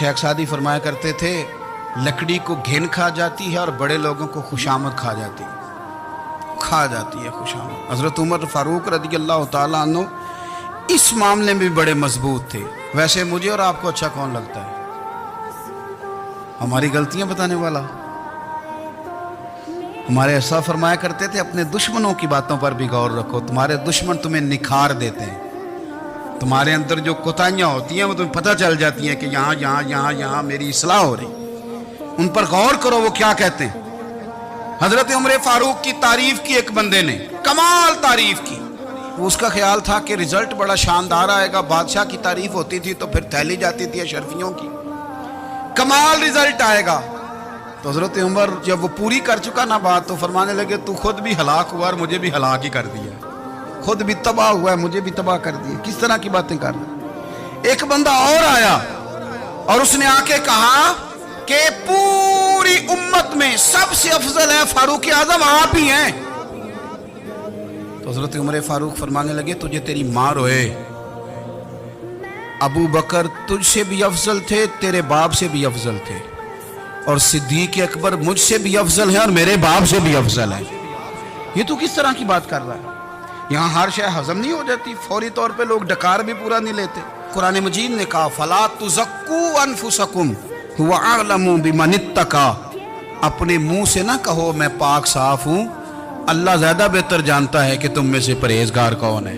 शेख सादी फरमाया करते थे, लकड़ी को घिन खा जाती है और बड़े लोगों को खुशामद खा जाती है खुशामद। हज़रत उमर फारूक रज़ी अल्लाह ताला अन्हु इस मामले में भी बड़े मजबूत थे। वैसे मुझे और आपको अच्छा कौन लगता है? हमारी गलतियां बताने वाला। हमारे ऐसा फरमाया करते थे, अपने दुश्मनों की बातों पर भी गौर रखो, तुम्हारे दुश्मन तुम्हें निखार देते हैं। तुम्हारे अंदर जो कोताहियां होती हैं वो तुम्हें पता चल जाती हैं कि यहाँ यहाँ यहाँ यहाँ मेरी इस्लाह हो रही, उन पर गौर करो वो क्या कहते हैं। हजरत उमर फारूक की तारीफ की एक बंदे ने, कमाल तारीफ की। उसका ख्याल था कि रिजल्ट बड़ा शानदार आएगा। बादशाह की तारीफ होती थी तो फिर थैली जाती थी अशरफियों की, कमाल रिजल्ट आएगा। तो हजरत उमर जब वो पूरी कर चुका ना बात, तो फरमाने लगे तू खुद भी हलाक हुआ और मुझे भी हलाक ही कर दिया, खुद भी तबाह हुआ है मुझे भी तबाह कर दिया। किस तरह की बातें कर रहे। एक बंदा और आया और उसने आके कहा कि पूरी उम्मत में सबसे अफजल है फारूक आजम आप ही हैं। तो हजरत उमर फारूक फरमाने लगे तुझे तेरी माँ रोए, अबू बकर तुझसे भी अफजल थे, तेरे बाप से भी अफजल थे, और सिद्दीक अकबर मुझसे भी अफजल है और मेरे बाप से भी अफजल है। ये तो किस तरह की बात कर रहा है? यहाँ हर शय हजम नहीं हो जाती, फौरी तौर पे लोग डकार भी पूरा नहीं लेते। कुरान मजीद ने कहा फला तुज़क्कू अनफुसकुम हुवा अअलमु बिमनित्तका, अपने मुंह से ना कहो मैं पाक साफ हूं, अल्लाह ज्यादा बेहतर जानता है कि तुम में से परहेजगार कौन है।